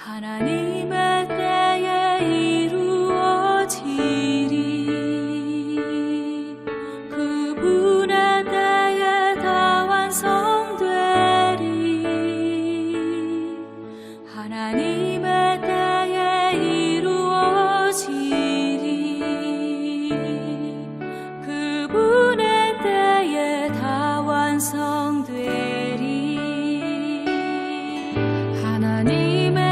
하나님의 때에 이루어지리. 그분의 때에 다 완성되리. 하나님의 때에 이루어지리. 그분의 때에 다 완성되리. 하나님의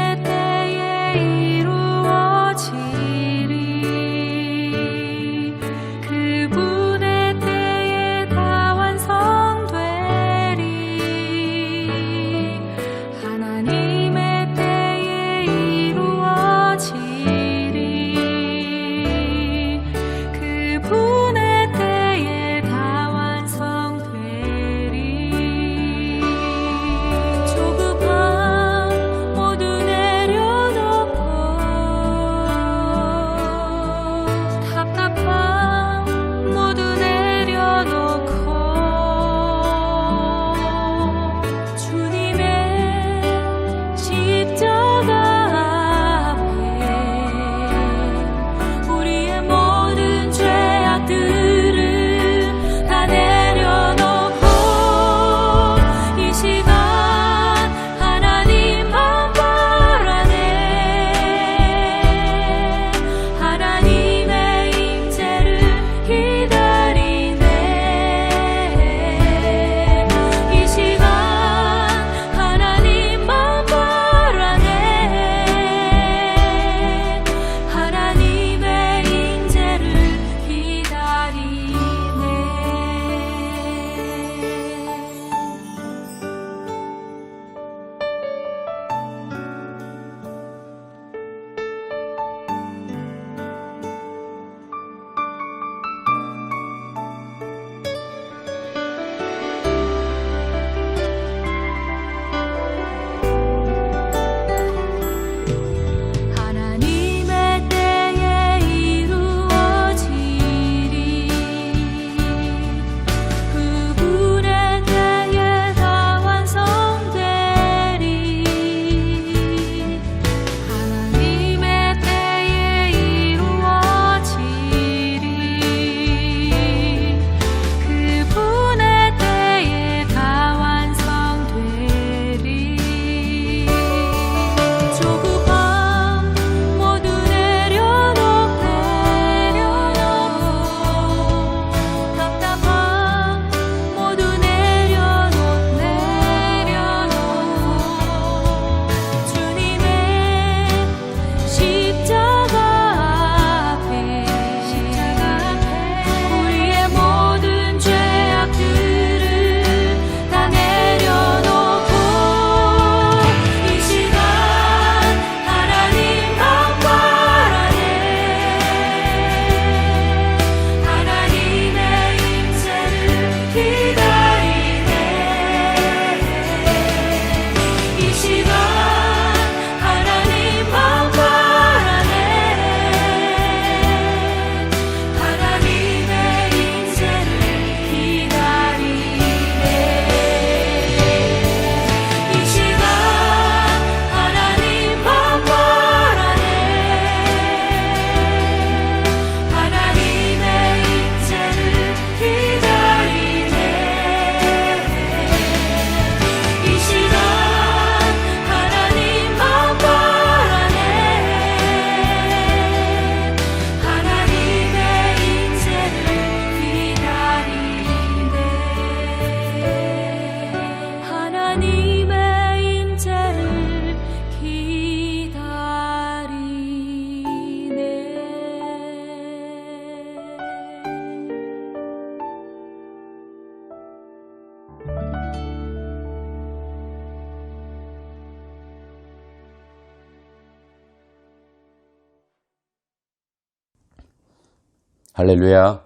할렐루야.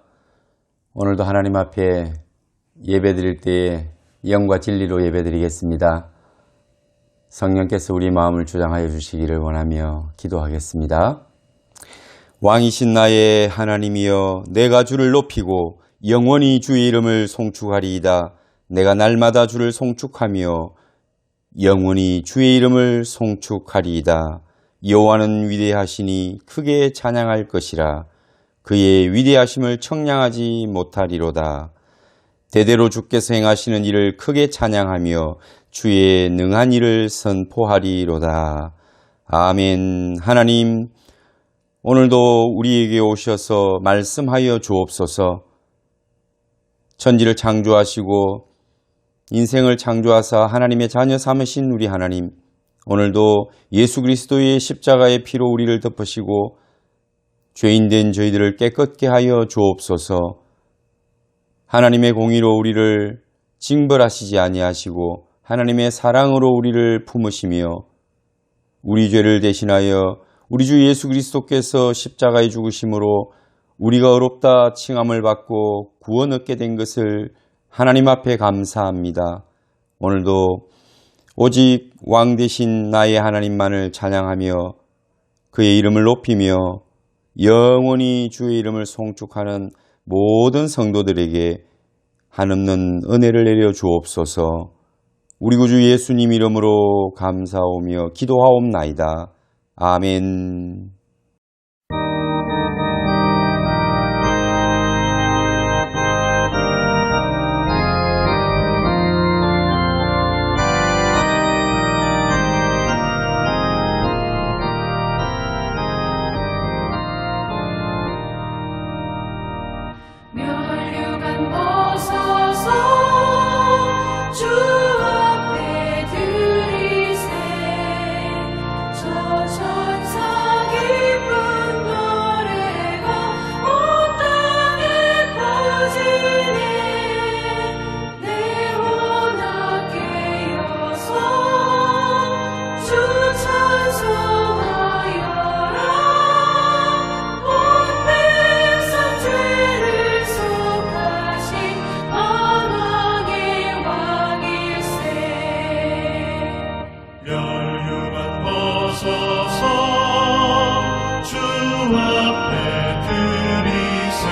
오늘도 하나님 앞에 예배드릴 때에 영과 진리로 예배드리겠습니다. 성령께서 우리 마음을 주장하여 주시기를 원하며 기도하겠습니다. 왕이신 나의 하나님이여, 내가 주를 높이고 영원히 주의 이름을 송축하리이다. 내가 날마다 주를 송축하며 영원히 주의 이름을 송축하리이다. 여호와는 위대하시니 크게 찬양할 것이라. 그의 위대하심을 청량하지 못하리로다. 대대로 주께서 행하시는 일을 크게 찬양하며 주의 능한 일을 선포하리로다. 아멘. 하나님, 오늘도 우리에게 오셔서 말씀하여 주옵소서. 천지를 창조하시고 인생을 창조하사 하나님의 자녀 삼으신 우리 하나님, 오늘도 예수 그리스도의 십자가의 피로 우리를 덮으시고 죄인된 저희들을 깨끗게 하여 주옵소서. 하나님의 공의로 우리를 징벌하시지 아니하시고 하나님의 사랑으로 우리를 품으시며 우리 죄를 대신하여 우리 주 예수 그리스도께서 십자가에 죽으심으로 우리가 의롭다 칭함을 받고 구원 얻게 된 것을 하나님 앞에 감사합니다. 오늘도 오직 왕 되신 나의 하나님만을 찬양하며 그의 이름을 높이며 영원히 주의 이름을 송축하는 모든 성도들에게 한없는 은혜를 내려 주옵소서. 우리 구주 예수님 이름으로 감사하오며 기도하옵나이다. 아멘. 면류관 벗어서 주 앞에 들이세 저 천사 기쁜 노래가 온 땅에 퍼지네. 내 혼악 깨어서 주 찬송하여라. 온 백성 죄를 속하신 만왕의 왕일세. 면류관 벗어서 주 앞에 들이세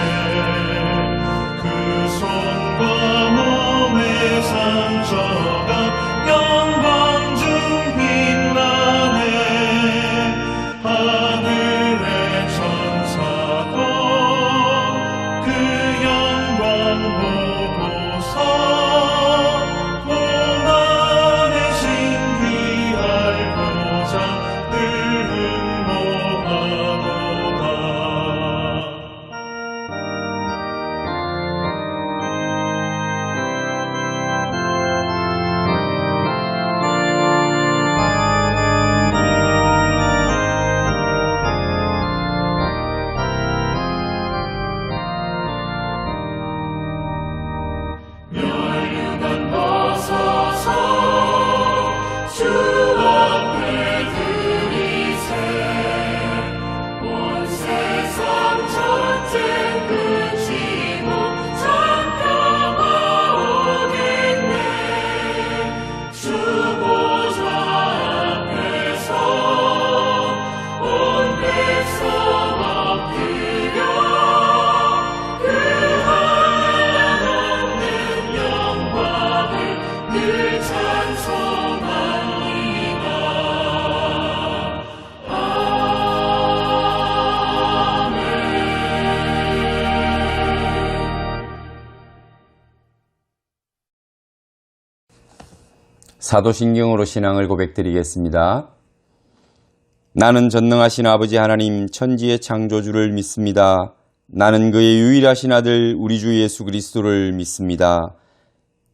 그 손과 몸의 상처가 영광 중 빛나네. 하늘의 천사도 그 영광 보고서 고난의 신귀할 보좌 늘 흠모하도다. 면류관 벗어서 주 앞에 들이세 온 세상 전쟁 그치고 찬평화 오겠네. 주 보좌 앞에서 온 백성 엎드려 그 한없는 영광을 늘 찬송합니다. 아멘. 사도신경으로 신앙을 고백드리겠습니다. 나는 전능하신 아버지 하나님 천지의 창조주를 믿습니다. 나는 그의 유일하신 아들 우리 주 예수 그리스도를 믿습니다.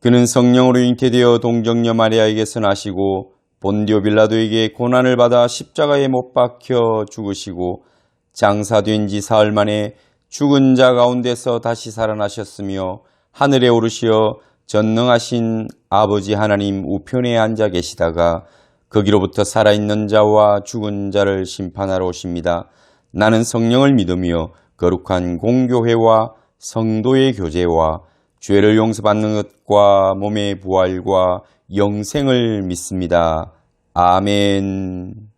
그는 성령으로 잉태되어 동정녀 마리아에게서 나시고 본디오 빌라도에게 고난을 받아 십자가에 못 박혀 죽으시고 장사된 지 사흘 만에 죽은 자 가운데서 다시 살아나셨으며 하늘에 오르시어 전능하신 아버지 하나님 우편에 앉아 계시다가 거기로부터 살아있는 자와 죽은 자를 심판하러 오십니다. 나는 성령을 믿으며 거룩한 공교회와 성도의 교제와 죄를 용서받는 것과 몸의 부활과 영생을 믿습니다. 아멘.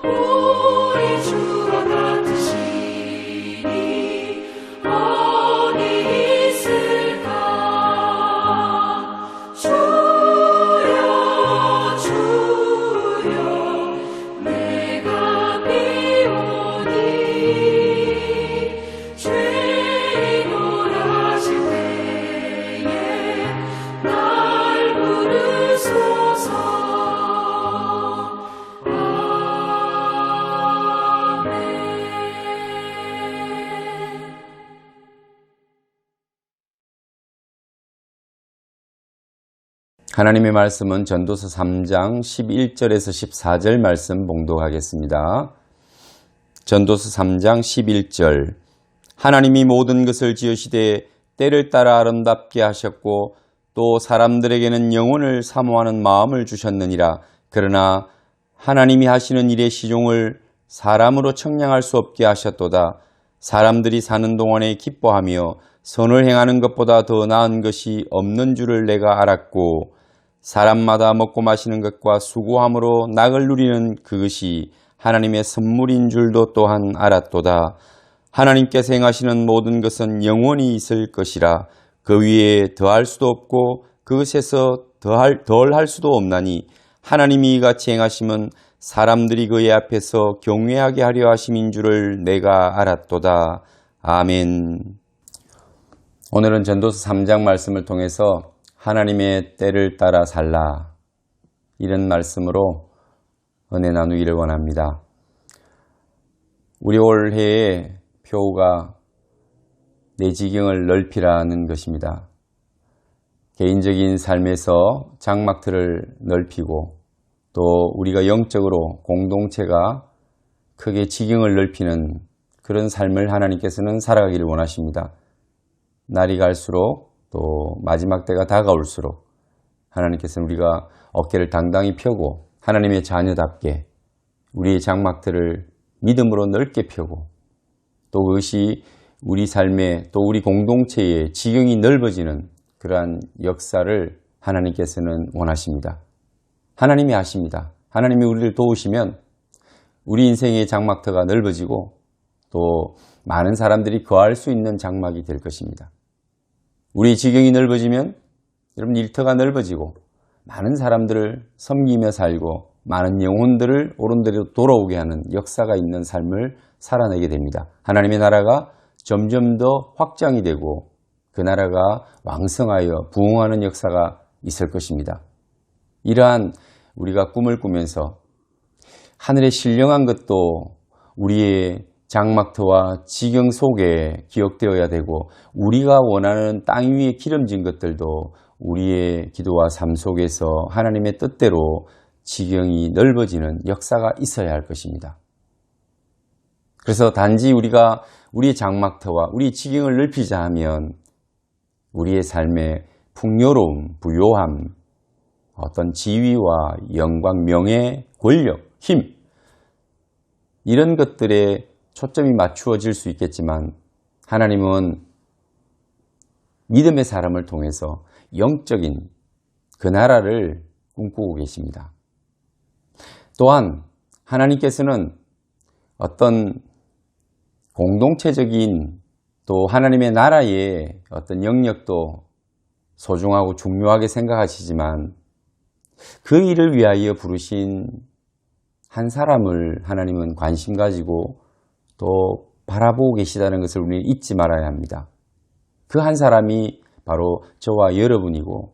우리 주와 같으시니 어디 있을까. 주여 주여 내가 비오니 죄인 원하실 때에 날 부르소서. 하나님의 말씀은 전도서 3장 11절에서 14절 말씀 봉독하겠습니다. 전도서 3장 11절 하나님이 모든 것을 지으시되 때를 따라 아름답게 하셨고 또 사람들에게는 영혼을 사모하는 마음을 주셨느니라. 그러나 하나님이 하시는 일의 시종을 사람으로 청량할 수 없게 하셨도다. 사람들이 사는 동안에 기뻐하며 선을 행하는 것보다 더 나은 것이 없는 줄을 내가 알았고 사람마다 먹고 마시는 것과 수고함으로 낙을 누리는 그것이 하나님의 선물인 줄도 또한 알았도다. 하나님께서 행하시는 모든 것은 영원히 있을 것이라. 그 위에 더할 수도 없고 그것에서 덜할 수도 없나니 하나님이 이같이 행하심은 사람들이 그의 앞에서 경외하게 하려 하심인 줄을 내가 알았도다. 아멘. 오늘은 전도서 3장 말씀을 통해서 하나님의 때를 따라 살라 이런 말씀으로 은혜 나누기를 원합니다. 우리 올해의 표가 내 지경을 넓히라는 것입니다. 개인적인 삶에서 장막틀을 넓히고 또 우리가 영적으로 공동체가 크게 지경을 넓히는 그런 삶을 하나님께서는 살아가기를 원하십니다. 날이 갈수록 또 마지막 때가 다가올수록 하나님께서는 우리가 어깨를 당당히 펴고 하나님의 자녀답게 우리의 장막들을 믿음으로 넓게 펴고 또 그것이 우리 삶에 또 우리 공동체의 지경이 넓어지는 그러한 역사를 하나님께서는 원하십니다. 하나님이 아십니다. 하나님이 우리를 도우시면 우리 인생의 장막터가 넓어지고 또 많은 사람들이 거할 수 있는 장막이 될 것입니다. 우리 지경이 넓어지면 여러분 일터가 넓어지고 많은 사람들을 섬기며 살고 많은 영혼들을 옳은 대로 돌아오게 하는 역사가 있는 삶을 살아내게 됩니다. 하나님의 나라가 점점 더 확장이 되고 그 나라가 왕성하여 부흥하는 역사가 있을 것입니다. 이러한 우리가 꿈을 꾸면서 하늘에 신령한 것도 우리의 장막터와 지경 속에 기억되어야 되고 우리가 원하는 땅 위에 기름진 것들도 우리의 기도와 삶 속에서 하나님의 뜻대로 지경이 넓어지는 역사가 있어야 할 것입니다. 그래서 단지 우리가 우리의 장막터와 우리의 지경을 넓히자 하면 우리의 삶의 풍요로움, 부요함, 어떤 지위와 영광, 명예, 권력, 힘 이런 것들에 초점이 맞추어질 수 있겠지만 하나님은 믿음의 사람을 통해서 영적인 그 나라를 꿈꾸고 계십니다. 또한 하나님께서는 어떤 공동체적인 또 하나님의 나라의 어떤 영역도 소중하고 중요하게 생각하시지만 그 일을 위하여 부르신 한 사람을 하나님은 관심 가지고 또 바라보고 계시다는 것을 우리는 잊지 말아야 합니다. 그 한 사람이 바로 저와 여러분이고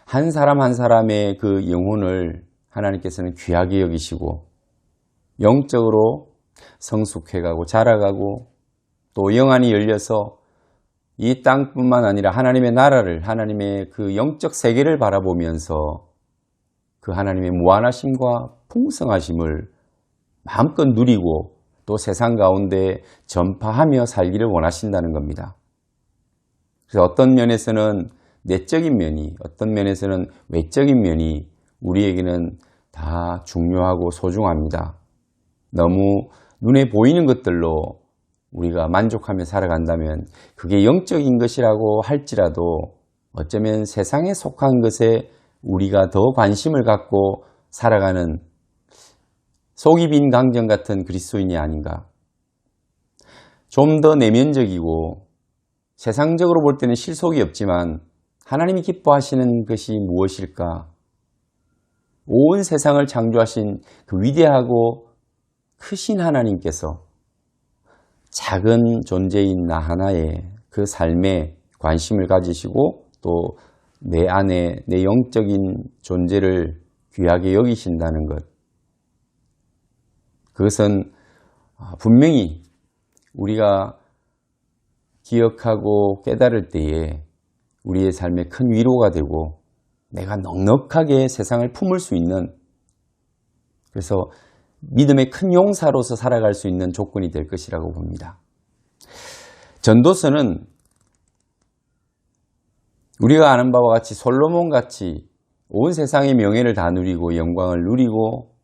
한 사람 한 사람의 그 영혼을 하나님께서는 귀하게 여기시고 영적으로 성숙해가고 자라가고 또 영안이 열려서 이 땅뿐만 아니라 하나님의 나라를 하나님의 그 영적 세계를 바라보면서 그 하나님의 무한하심과 풍성하심을 마음껏 누리고 또 세상 가운데 전파하며 살기를 원하신다는 겁니다. 그래서 어떤 면에서는 내적인 면이 어떤 면에서는 외적인 면이 우리에게는 다 중요하고 소중합니다. 너무 눈에 보이는 것들로 우리가 만족하며 살아간다면 그게 영적인 것이라고 할지라도 어쩌면 세상에 속한 것에 우리가 더 관심을 갖고 살아가는 속이 빈 강정 같은 그리스도인이 아닌가. 좀 더 내면적이고 세상적으로 볼 때는 실속이 없지만 하나님이 기뻐하시는 것이 무엇일까? 온 세상을 창조하신 그 위대하고 크신 하나님께서 작은 존재인 나 하나의 그 삶에 관심을 가지시고 또 내 안에 내 영적인 존재를 귀하게 여기신다는 것. 그것은 분명히 우리가 기억하고 깨달을 때에 우리의 삶에 큰 위로가 되고 내가 넉넉하게 세상을 품을 수 있는, 그래서 믿음의 큰 용사로서 살아갈 수 있는 조건이 될 것이라고 봅니다. 전도서는 우리가 아는 바와 같이 솔로몬같이 온 세상의 명예를 다 누리고 영광을 누리고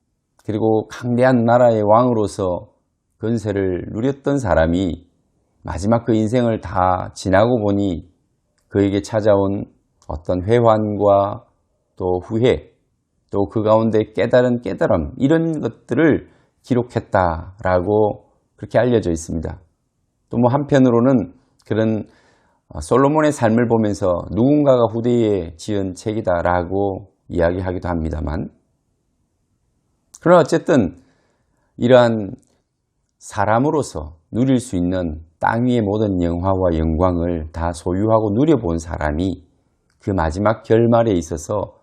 그리고 강대한 나라의 왕으로서 권세를 누렸던 사람이 마지막 그 인생을 다 지나고 보니 그에게 찾아온 어떤 회환과 또 후회, 또 그 가운데 깨달은 깨달음, 이런 것들을 기록했다라고 그렇게 알려져 있습니다. 또 뭐 한편으로는 그런 솔로몬의 삶을 보면서 누군가가 후대에 지은 책이다라고 이야기하기도 합니다만, 그러나 어쨌든 이러한 사람으로서 누릴 수 있는 땅 위의 모든 영화와 영광을 다 소유하고 누려본 사람이 그 마지막 결말에 있어서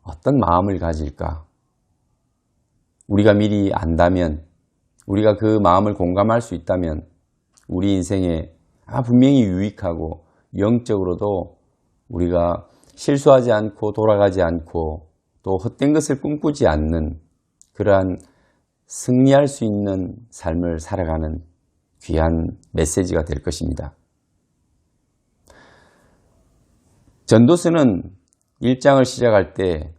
어떤 마음을 가질까? 우리가 미리 안다면, 우리가 그 마음을 공감할 수 있다면 우리 인생에 분명히 유익하고 영적으로도 우리가 실수하지 않고 돌아가지 않고 또 헛된 것을 꿈꾸지 않는 그러한 승리할 수 있는 삶을 살아가는 귀한 메시지가 될 것입니다. 전도서는 1장을 시작할 때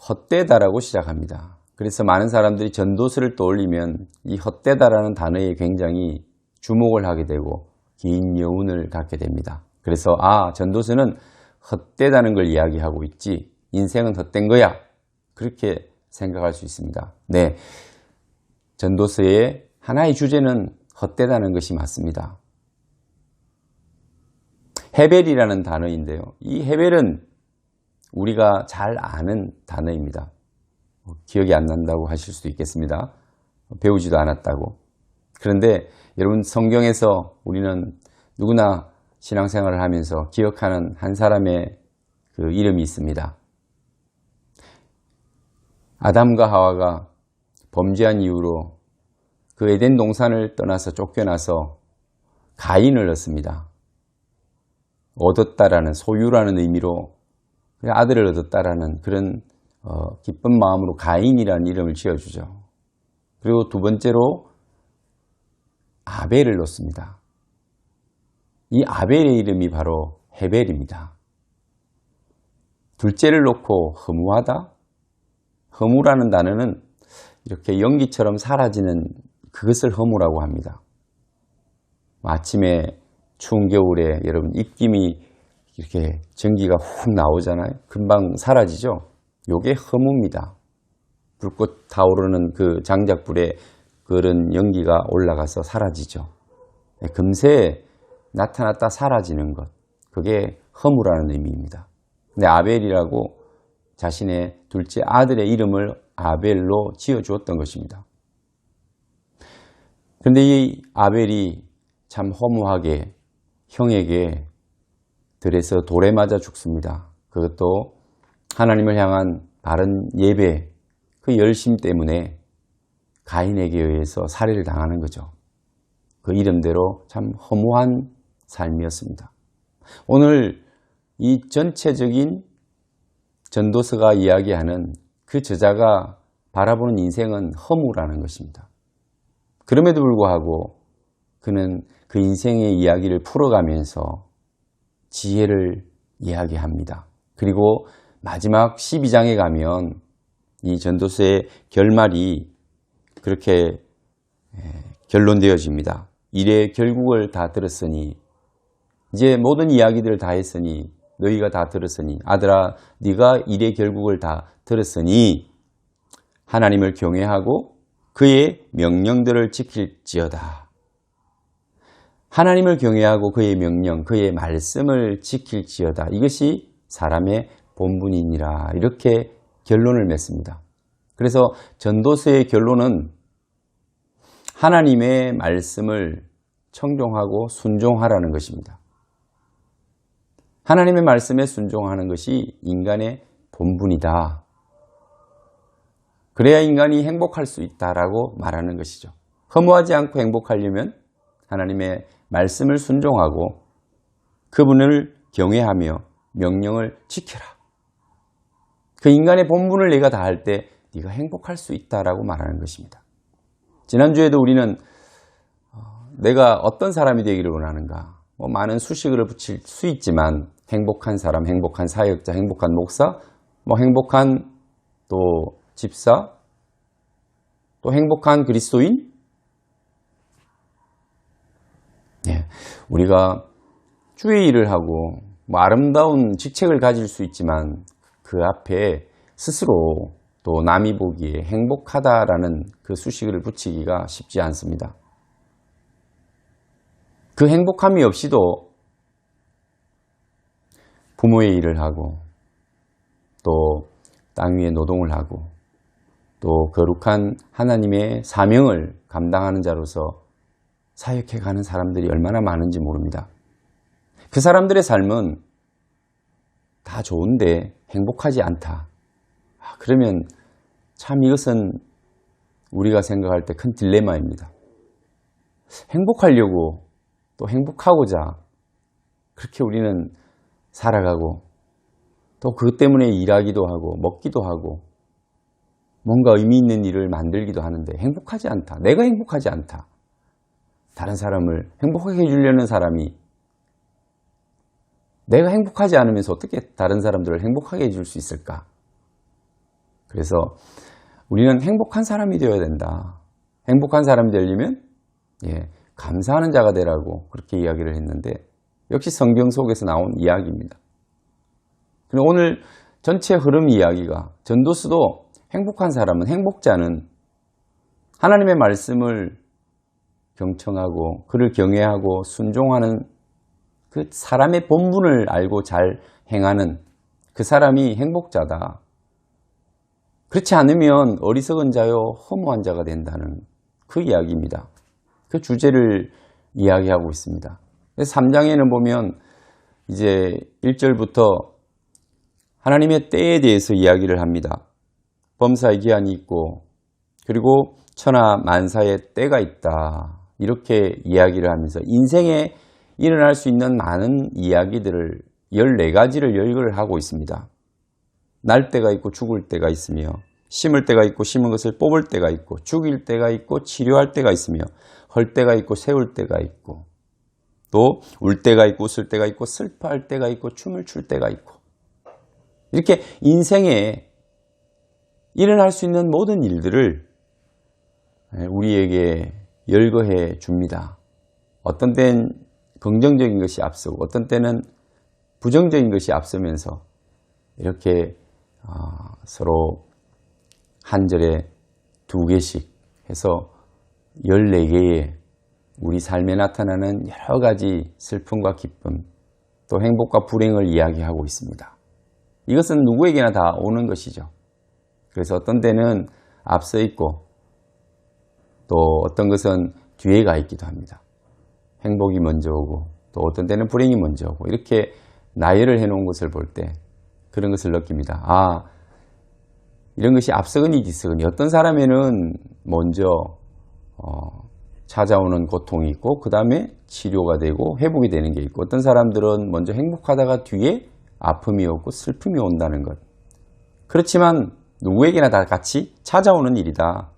헛되다라고 시작합니다. 그래서 많은 사람들이 전도서를 떠올리면 이 헛되다라는 단어에 굉장히 주목을 하게 되고 긴 여운을 갖게 됩니다. 그래서 전도서는 헛되다는 걸 이야기하고 있지 인생은 헛된 거야, 그렇게 생각할 수 있습니다. 네, 전도서의 하나의 주제는 헛되다는 것이 맞습니다. 헤벨이라는 단어인데요, 이 헤벨은 우리가 잘 아는 단어입니다. 기억이 안 난다고 하실 수도 있겠습니다. 배우지도 않았다고. 그런데 여러분, 성경에서 우리는 누구나 신앙생활을 하면서 기억하는 한 사람의 그 이름이 있습니다. 아담과 하와가 범죄한 이후로 그 에덴 동산을 떠나서 쫓겨나서 가인을 얻습니다. 얻었다라는, 소유라는 의미로 아들을 얻었다라는 그런 기쁜 마음으로 가인이라는 이름을 지어주죠. 그리고 두 번째로 아벨을 놓습니다. 이 아벨의 이름이 바로 헤벨입니다. 둘째를 놓고 허무하다? 허무라는 단어는 이렇게 연기처럼 사라지는 그것을 허무라고 합니다. 아침에 추운 겨울에 여러분 입김이 이렇게 전기가 훅 나오잖아요. 금방 사라지죠. 요게 허무입니다. 불꽃 타오르는 그 장작불에 그런 연기가 올라가서 사라지죠. 금세 나타났다 사라지는 것, 그게 허무라는 의미입니다. 근데 아벨이라고 자신의 둘째 아들의 이름을 아벨로 지어주었던 것입니다. 그런데 이 아벨이 참 허무하게 형에게 들에서 돌에 맞아 죽습니다. 그것도 하나님을 향한 바른 예배, 그 열심 때문에 가인에게 의해서 살해를 당하는 거죠. 그 이름대로 참 허무한 삶이었습니다. 오늘 이 전체적인 전도서가 이야기하는 그 저자가 바라보는 인생은 허무라는 것입니다. 그럼에도 불구하고 그는 그 인생의 이야기를 풀어가면서 지혜를 이야기합니다. 그리고 마지막 12장에 가면 이 전도서의 결말이 그렇게 결론되어집니다. 일의 결국을 다 들었으니, 이제 모든 이야기들을 다 했으니, 너희가 다 들었으니, 아들아 네가 일의 결국을 다 들었으니 하나님을 경외하고 그의 명령들을 지킬지어다. 하나님을 경외하고 그의 명령, 그의 말씀을 지킬지어다. 이것이 사람의 본분이니라. 이렇게 결론을 맺습니다. 그래서 전도서의 결론은 하나님의 말씀을 청종하고 순종하라는 것입니다. 하나님의 말씀에 순종하는 것이 인간의 본분이다. 그래야 인간이 행복할 수 있다라고 말하는 것이죠. 허무하지 않고 행복하려면 하나님의 말씀을 순종하고 그분을 경외하며 명령을 지켜라. 그 인간의 본분을 내가 다할 때 네가 행복할 수 있다라고 말하는 것입니다. 지난주에도 우리는 내가 어떤 사람이 되기를 원하는가, 많은 수식어를 붙일 수 있지만 행복한 사람, 행복한 사역자, 행복한 목사, 행복한 또 집사, 또 행복한 그리스도인. 우리가 주의 일을 하고 아름다운 직책을 가질 수 있지만 그 앞에 스스로 또 남이 보기에 행복하다라는 그 수식어를 붙이기가 쉽지 않습니다. 그 행복함이 없이도 부모의 일을 하고 또 땅 위에 노동을 하고 또 거룩한 하나님의 사명을 감당하는 자로서 사역해 가는 사람들이 얼마나 많은지 모릅니다. 그 사람들의 삶은 다 좋은데 행복하지 않다. 그러면 참 이것은 우리가 생각할 때 큰 딜레마입니다. 행복하려고 또 행복하고자 그렇게 우리는 살아가고 또 그것 때문에 일하기도 하고 먹기도 하고 뭔가 의미 있는 일을 만들기도 하는데 행복하지 않다. 내가 행복하지 않다. 다른 사람을 행복하게 해주려는 사람이 내가 행복하지 않으면서 어떻게 다른 사람들을 행복하게 해줄 수 있을까? 그래서 우리는 행복한 사람이 되어야 된다. 행복한 사람이 되려면 감사하는 자가 되라고 그렇게 이야기를 했는데 역시 성경 속에서 나온 이야기입니다. 그리고 오늘 전체 흐름 이야기가 전도서도 행복한 사람은, 행복자는 하나님의 말씀을 경청하고 그를 경외하고 순종하는 그 사람의 본분을 알고 잘 행하는 그 사람이 행복자다. 그렇지 않으면 어리석은 자요 허무한 자가 된다는 그 이야기입니다. 그 주제를 이야기하고 있습니다. 3장에는 보면 이제 1절부터 하나님의 때에 대해서 이야기를 합니다. 범사의 기한이 있고 그리고 천하 만사의 때가 있다. 이렇게 이야기를 하면서 인생에 일어날 수 있는 많은 이야기들을 14가지를 열거를 하고 있습니다. 날 때가 있고 죽을 때가 있으며 심을 때가 있고 심은 것을 뽑을 때가 있고 죽일 때가 있고 치료할 때가 있으며 헐 때가 있고 세울 때가 있고 또 울 때가 있고 웃을 때가 있고 슬퍼할 때가 있고 춤을 출 때가 있고 이렇게 인생에 일어날 수 있는 모든 일들을 우리에게 열거해 줍니다. 어떤 때는 긍정적인 것이 앞서고 어떤 때는 부정적인 것이 앞서면서 이렇게 서로 한 절에 2개씩 해서 14개의 우리 삶에 나타나는 여러 가지 슬픔과 기쁨 또 행복과 불행을 이야기하고 있습니다. 이것은 누구에게나 다 오는 것이죠. 그래서 어떤 때는 앞서 있고 또 어떤 것은 뒤에 가 있기도 합니다. 행복이 먼저 오고 또 어떤 때는 불행이 먼저 오고 이렇게 나열을 해놓은 것을 볼 때 그런 것을 느낍니다. 이런 것이 앞서거니 뒤서거니 어떤 사람에는 먼저 찾아오는 고통이 있고 그 다음에 치료가 되고 회복이 되는 게 있고 어떤 사람들은 먼저 행복하다가 뒤에 아픔이 오고 슬픔이 온다는 것. 그렇지만 누구에게나 다 같이 찾아오는 일이다.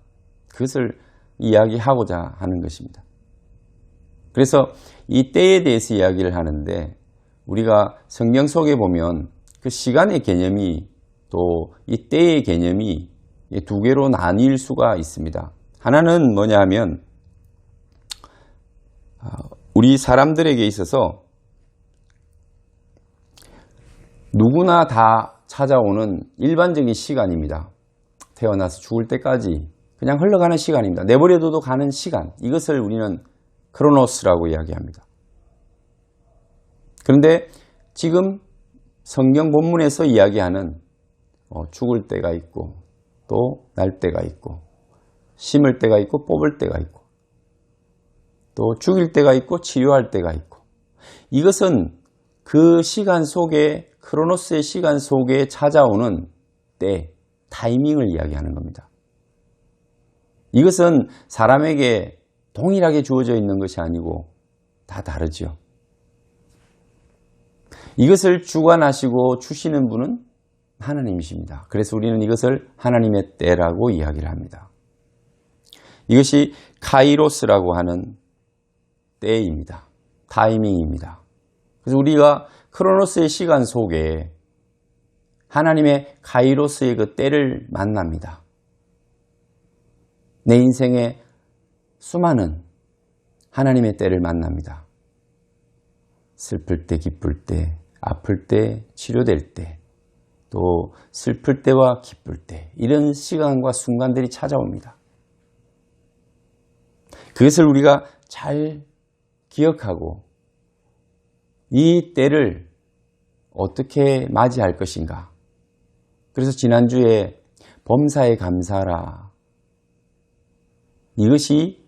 그것을 이야기하고자 하는 것입니다. 그래서 이 때에 대해서 이야기를 하는데 우리가 성경 속에 보면 그 시간의 개념이 또 이 때의 개념이 2개로 나뉠 수가 있습니다. 하나는 뭐냐 하면 우리 사람들에게 있어서 누구나 다 찾아오는 일반적인 시간입니다. 태어나서 죽을 때까지 그냥 흘러가는 시간입니다. 내버려둬도 가는 시간. 이것을 우리는 크로노스라고 이야기합니다. 그런데 지금 성경 본문에서 이야기하는 죽을 때가 있고 또 날 때가 있고 심을 때가 있고 뽑을 때가 있고 또 죽일 때가 있고 치료할 때가 있고 이것은 그 시간 속에 크로노스의 시간 속에 찾아오는 때, 타이밍을 이야기하는 겁니다. 이것은 사람에게 동일하게 주어져 있는 것이 아니고 다 다르죠. 이것을 주관하시고 주시는 분은 하나님이십니다. 그래서 우리는 이것을 하나님의 때라고 이야기를 합니다. 이것이 카이로스라고 하는 때입니다. 타이밍입니다. 그래서 우리가 크로노스의 시간 속에 하나님의 카이로스의 그 때를 만납니다. 내 인생에 수많은 하나님의 때를 만납니다. 슬플 때, 기쁠 때, 아플 때, 치료될 때, 또 슬플 때와 기쁠 때 이런 시간과 순간들이 찾아옵니다. 그것을 우리가 잘 기억하고 이 때를 어떻게 맞이할 것인가. 그래서 지난주에 범사에 감사라. 이것이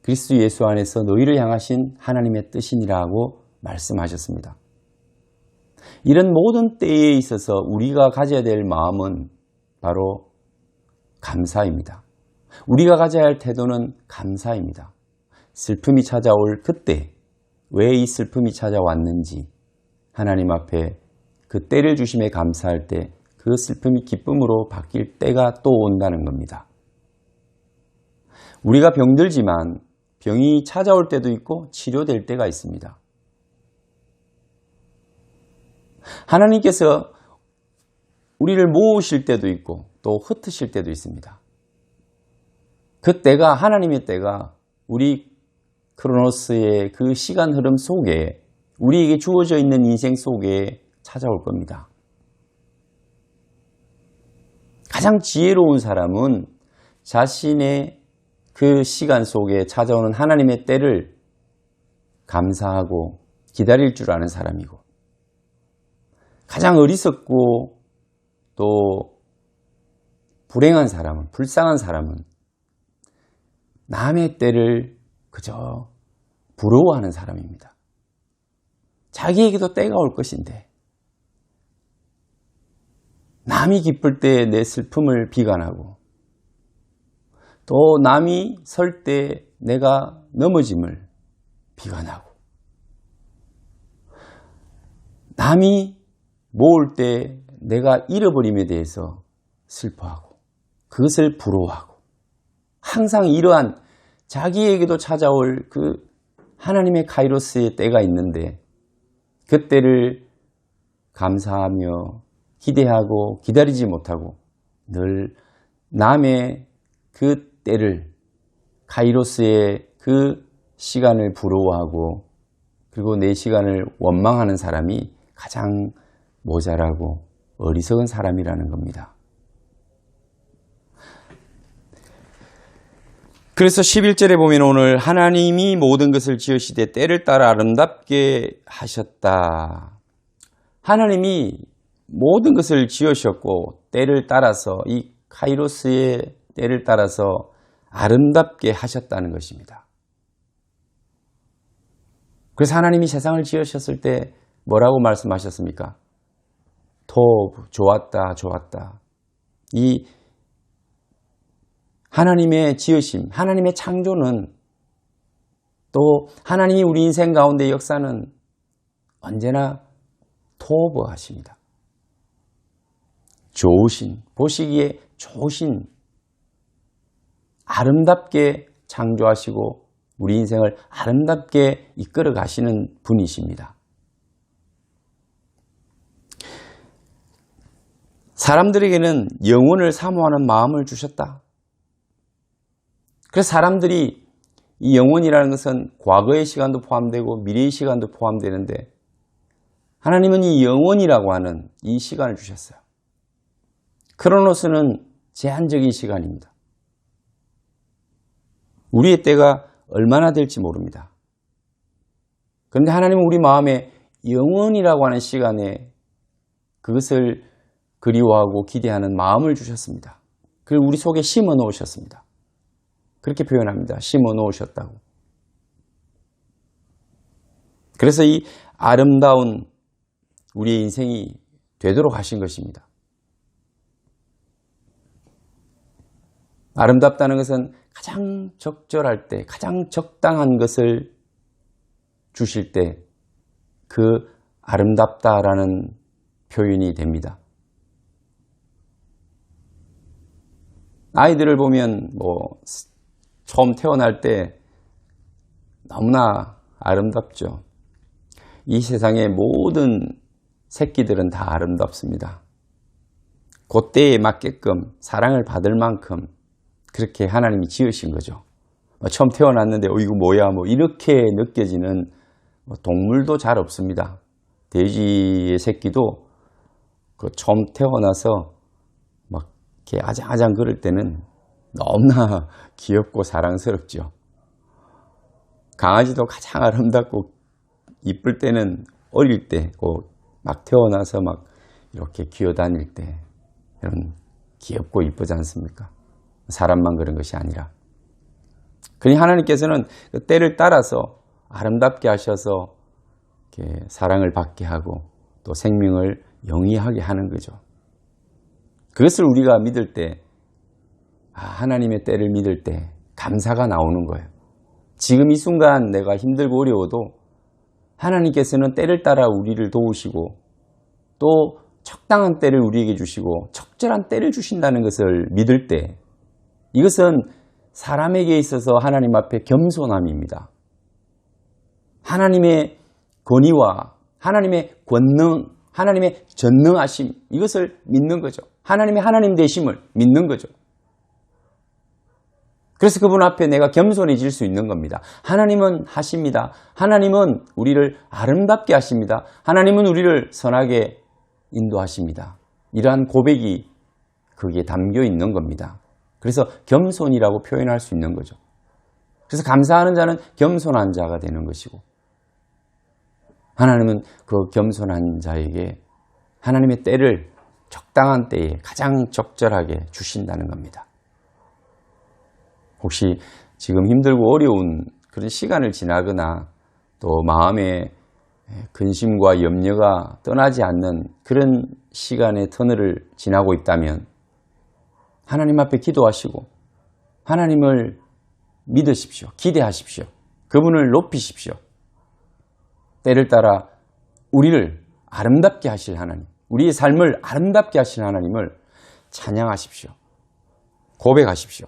그리스도 예수 안에서 너희를 향하신 하나님의 뜻이니라고 말씀하셨습니다. 이런 모든 때에 있어서 우리가 가져야 될 마음은 바로 감사입니다. 우리가 가져야 할 태도는 감사입니다. 슬픔이 찾아올 그때 왜 이 슬픔이 찾아왔는지 하나님 앞에 그 때를 주심에 감사할 때 그 슬픔이 기쁨으로 바뀔 때가 또 온다는 겁니다. 우리가 병들지만 병이 찾아올 때도 있고 치료될 때가 있습니다. 하나님께서 우리를 모으실 때도 있고 또 흩으실 때도 있습니다. 그 때가 하나님의 때가 우리 크로노스의 그 시간 흐름 속에 우리에게 주어져 있는 인생 속에 찾아올 겁니다. 가장 지혜로운 사람은 자신의 그 시간 속에 찾아오는 하나님의 때를 감사하고 기다릴 줄 아는 사람이고 가장 어리석고 또 불행한 사람은, 불쌍한 사람은 남의 때를 그저 부러워하는 사람입니다. 자기에게도 때가 올 것인데 남이 기쁠 때 내 슬픔을 비관하고 또 남이 설 때 내가 넘어짐을 비관하고 남이 모을 때 내가 잃어버림에 대해서 슬퍼하고 그것을 부러워하고 항상 이러한 자기에게도 찾아올 그 하나님의 카이로스의 때가 있는데 그 때를 감사하며 기대하고 기다리지 못하고 늘 남의 그 때를 카이로스의 그 시간을 부러워하고 그리고 내 시간을 원망하는 사람이 가장 모자라고 어리석은 사람이라는 겁니다. 그래서 11절에 보면 오늘 하나님이 모든 것을 지으시되 때를 따라 아름답게 하셨다. 하나님이 모든 것을 지으셨고 때를 따라서 이 카이로스의 때를 따라서 아름답게 하셨다는 것입니다. 그래서 하나님이 세상을 지으셨을 때 뭐라고 말씀하셨습니까? 토브, 좋았다, 좋았다. 이 하나님의 지으심, 하나님의 창조는 또 하나님이 우리 인생 가운데 역사는 언제나 토브하십니다. 좋으신, 보시기에 좋으신, 아름답게 창조하시고 우리 인생을 아름답게 이끌어 가시는 분이십니다. 사람들에게는 영혼을 사모하는 마음을 주셨다. 그래서 사람들이 이 영혼이라는 것은 과거의 시간도 포함되고 미래의 시간도 포함되는데 하나님은 이 영혼이라고 하는 이 시간을 주셨어요. 크로노스는 제한적인 시간입니다. 우리의 때가 얼마나 될지 모릅니다. 그런데 하나님은 우리 마음에 영원이라고 하는 시간에 그것을 그리워하고 기대하는 마음을 주셨습니다. 그리고 우리 속에 심어 놓으셨습니다. 그렇게 표현합니다. 심어 놓으셨다고. 그래서 이 아름다운 우리의 인생이 되도록 하신 것입니다. 아름답다는 것은 가장 적절할 때, 가장 적당한 것을 주실 때 그 아름답다라는 표현이 됩니다. 아이들을 보면 처음 태어날 때 너무나 아름답죠. 이 세상의 모든 새끼들은 다 아름답습니다. 그때에 맞게끔 사랑을 받을 만큼 그렇게 하나님이 지으신 거죠. 처음 태어났는데 이거 뭐야 이렇게 느껴지는 동물도 잘 없습니다. 돼지의 새끼도 처음 태어나서 막 이렇게 아장아장 그럴 때는 너무나 귀엽고 사랑스럽죠. 강아지도 가장 아름답고 이쁠 때는 어릴 때, 막 태어나서 막 이렇게 기어다닐 때 이런 귀엽고 이쁘지 않습니까? 사람만 그런 것이 아니라. 그러니 하나님께서는 그 때를 따라서 아름답게 하셔서 이렇게 사랑을 받게 하고 또 생명을 영위하게 하는 거죠. 그것을 우리가 믿을 때, 하나님의 때를 믿을 때 감사가 나오는 거예요. 지금 이 순간 내가 힘들고 어려워도 하나님께서는 때를 따라 우리를 도우시고 또 적당한 때를 우리에게 주시고 적절한 때를 주신다는 것을 믿을 때, 이것은 사람에게 있어서 하나님 앞에 겸손함입니다. 하나님의 권위와 하나님의 권능, 하나님의 전능하심, 이것을 믿는 거죠. 하나님의 하나님 되심을 믿는 거죠. 그래서 그분 앞에 내가 겸손해질 수 있는 겁니다. 하나님은 하십니다. 하나님은 우리를 아름답게 하십니다. 하나님은 우리를 선하게 인도하십니다. 이러한 고백이 거기에 담겨 있는 겁니다. 그래서 겸손이라고 표현할 수 있는 거죠. 그래서 감사하는 자는 겸손한 자가 되는 것이고, 하나님은 그 겸손한 자에게 하나님의 때를 적당한 때에 가장 적절하게 주신다는 겁니다. 혹시 지금 힘들고 어려운 그런 시간을 지나거나 또 마음에 근심과 염려가 떠나지 않는 그런 시간의 터널을 지나고 있다면 하나님 앞에 기도하시고 하나님을 믿으십시오. 기대하십시오. 그분을 높이십시오. 때를 따라 우리를 아름답게 하실 하나님, 우리의 삶을 아름답게 하실 하나님을 찬양하십시오. 고백하십시오.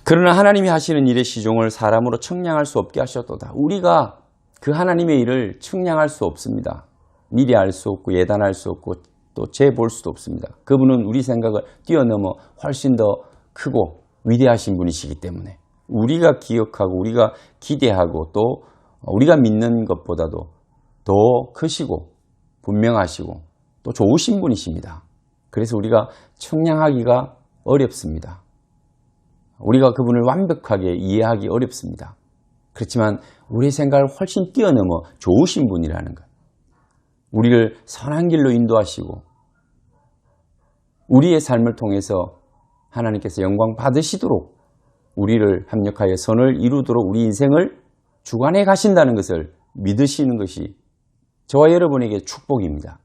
그러나 하나님이 하시는 일의 시종을 사람으로 측량할 수 없게 하셨도다. 우리가 그 하나님의 일을 측량할 수 없습니다. 미리 알 수 없고 예단할 수 없고 또 재볼 수도 없습니다. 그분은 우리 생각을 뛰어넘어 훨씬 더 크고 위대하신 분이시기 때문에 우리가 기억하고 우리가 기대하고 또 우리가 믿는 것보다도 더 크시고 분명하시고 또 좋으신 분이십니다. 그래서 우리가 측량하기가 어렵습니다. 우리가 그분을 완벽하게 이해하기 어렵습니다. 그렇지만 우리의 생각을 훨씬 뛰어넘어 좋으신 분이라는 것. 우리를 선한 길로 인도하시고 우리의 삶을 통해서 하나님께서 영광 받으시도록 우리를 합력하여 선을 이루도록 우리 인생을 주관해 가신다는 것을 믿으시는 것이 저와 여러분에게 축복입니다.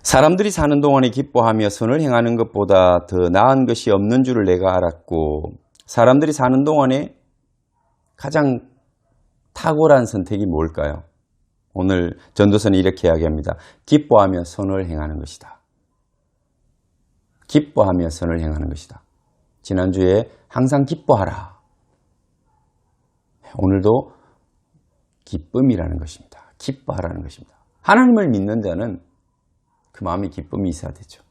사람들이 사는 동안에 기뻐하며 선을 행하는 것보다 더 나은 것이 없는 줄을 내가 알았고, 사람들이 사는 동안에 가장 탁월한 선택이 뭘까요? 오늘 전도서는 이렇게 이야기합니다. 기뻐하며 선을 행하는 것이다. 기뻐하며 선을 행하는 것이다. 지난주에 항상 기뻐하라. 오늘도 기쁨이라는 것입니다. 기뻐하라는 것입니다. 하나님을 믿는 자는 그 마음에 기쁨이 있어야 되죠.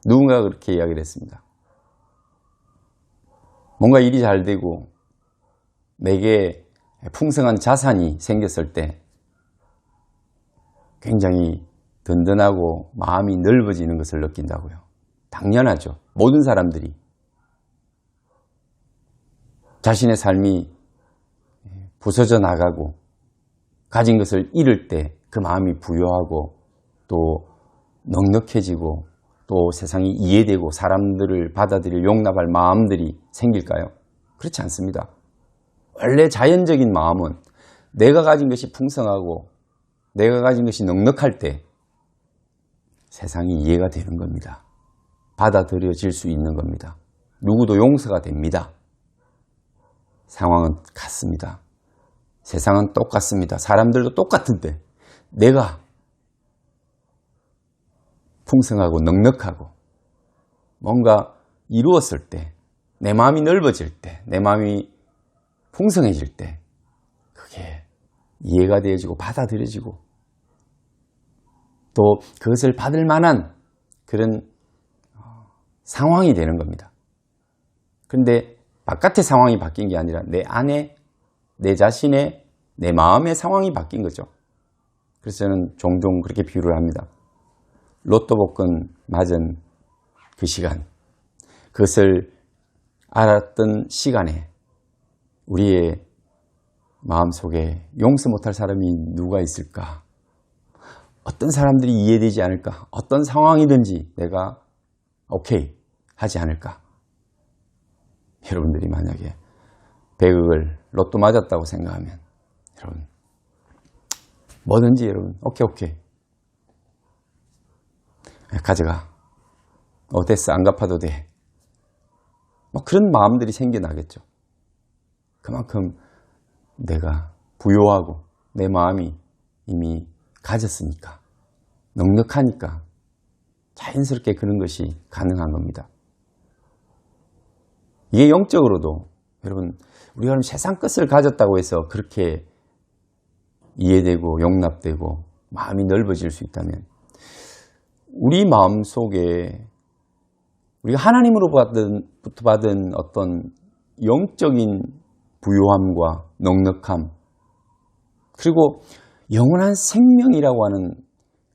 누군가가 그렇게 이야기를 했습니다. 뭔가 일이 잘 되고 내게 풍성한 자산이 생겼을 때 굉장히 든든하고 마음이 넓어지는 것을 느낀다고요. 당연하죠. 모든 사람들이 자신의 삶이 부서져 나가고 가진 것을 잃을 때 그 마음이 부요하고 또 넉넉해지고 또 세상이 이해되고 사람들을 받아들일 용납할 마음들이 생길까요? 그렇지 않습니다. 원래 자연적인 마음은 내가 가진 것이 풍성하고 내가 가진 것이 넉넉할 때 세상이 이해가 되는 겁니다. 받아들여질 수 있는 겁니다. 누구도 용서가 됩니다. 상황은 같습니다. 세상은 똑같습니다. 사람들도 똑같은데 내가 풍성하고 넉넉하고 뭔가 이루었을 때, 내 마음이 넓어질 때, 내 마음이 풍성해질 때 그게 이해가 되어지고 받아들여지고 또 그것을 받을 만한 그런 상황이 되는 겁니다. 그런데 바깥의 상황이 바뀐 게 아니라 내 안에 내 자신의 내 마음의 상황이 바뀐 거죠. 그래서 저는 종종 그렇게 비유를 합니다. 로또 복권 맞은 그 시간, 그것을 알았던 시간에 우리의 마음속에 용서 못할 사람이 누가 있을까? 어떤 사람들이 이해되지 않을까? 어떤 상황이든지 내가 오케이 하지 않을까? 여러분들이 만약에 100억을 로또 맞았다고 생각하면 여러분 뭐든지 여러분 오케이 가져가. 됐어. 안 갚아도 돼. 뭐 그런 마음들이 생겨나겠죠. 그만큼 내가 부요하고 내 마음이 이미 가졌으니까 넉넉하니까 자연스럽게 그런 것이 가능한 겁니다. 이게 영적으로도 여러분 우리가 세상 끝을 가졌다고 해서 그렇게 이해되고 용납되고 마음이 넓어질 수 있다면 우리 마음속에 우리가 하나님으로부터 받은 어떤 영적인 부요함과 넉넉함 그리고 영원한 생명이라고 하는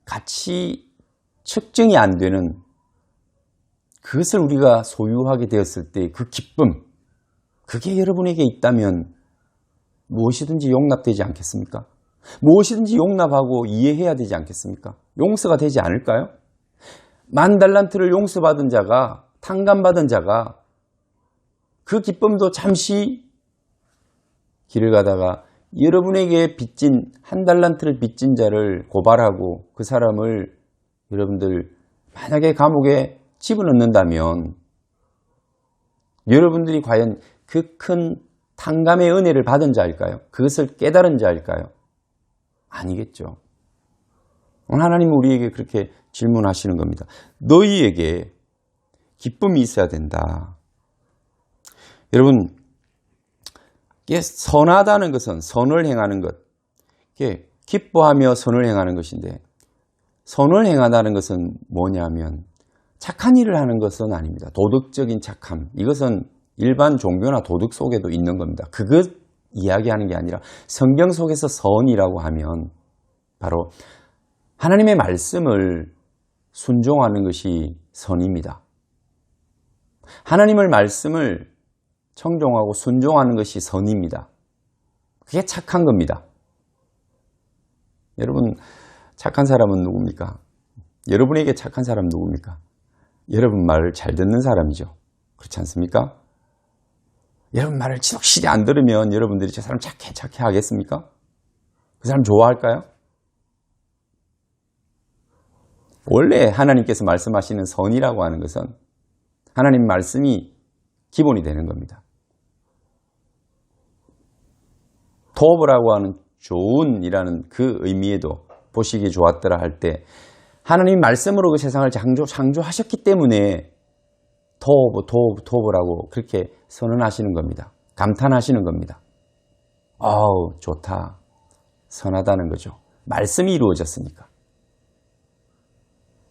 같이 측정이 안 되는 그것을 우리가 소유하게 되었을 때 그 기쁨 그게 여러분에게 있다면 무엇이든지 용납되지 않겠습니까? 무엇이든지 용납하고 이해해야 되지 않겠습니까? 용서가 되지 않을까요? 10,000달란트를 용서받은 자가 탕감받은 자가 그 기쁨도 잠시 길을 가다가 여러분에게 빚진 1달란트를 빚진 자를 고발하고 그 사람을 여러분들 만약에 감옥에 집어넣는다면 여러분들이 과연 그 큰 탕감의 은혜를 받은 자일까요? 그것을 깨달은 자일까요? 아니겠죠. 오늘 하나님은 우리에게 그렇게 질문하시는 겁니다. 너희에게 기쁨이 있어야 된다. 여러분, 선하다는 것은 선을 행하는 것, 기뻐하며 선을 행하는 것인데 선을 행하다는 것은 뭐냐면 착한 일을 하는 것은 아닙니다. 도덕적인 착함, 이것은 일반 종교나 도덕 속에도 있는 겁니다. 그것 이야기하는 게 아니라 성경 속에서 선이라고 하면 바로 하나님의 말씀을 순종하는 것이 선입니다. 하나님의 말씀을 청종하고 순종하는 것이 선입니다. 그게 착한 겁니다. 여러분, 착한 사람은 누굽니까? 여러분에게 착한 사람 누굽니까? 여러분 말을 잘 듣는 사람이죠. 그렇지 않습니까? 여러분 말을 지독실히 안 들으면 여러분들이 저 사람 착해 하겠습니까? 그 사람 좋아할까요? 원래 하나님께서 말씀하시는 선이라고 하는 것은 하나님 말씀이 기본이 되는 겁니다. 토브라고 하는 좋은이라는 그 의미에도 보시기 좋았더라 할 때 하나님 말씀으로 그 세상을 창조하셨기 때문에 토브라고 그렇게 선언하시는 겁니다. 감탄하시는 겁니다. 아우 좋다, 선하다는 거죠. 말씀이 이루어졌으니까.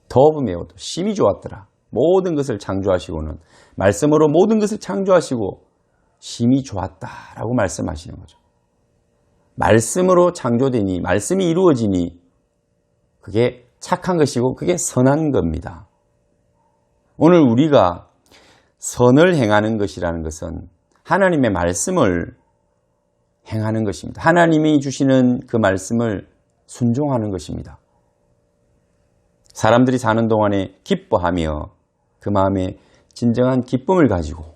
토브 메오도 심히 좋았더라. 모든 것을 창조하시고는 말씀으로 모든 것을 창조하시고 심히 좋았다라고 말씀하시는 거죠. 말씀으로 창조되니, 말씀이 이루어지니 그게 착한 것이고 그게 선한 겁니다. 오늘 우리가 선을 행하는 것이라는 것은 하나님의 말씀을 행하는 것입니다. 하나님이 주시는 그 말씀을 순종하는 것입니다. 사람들이 사는 동안에 기뻐하며 그 마음에 진정한 기쁨을 가지고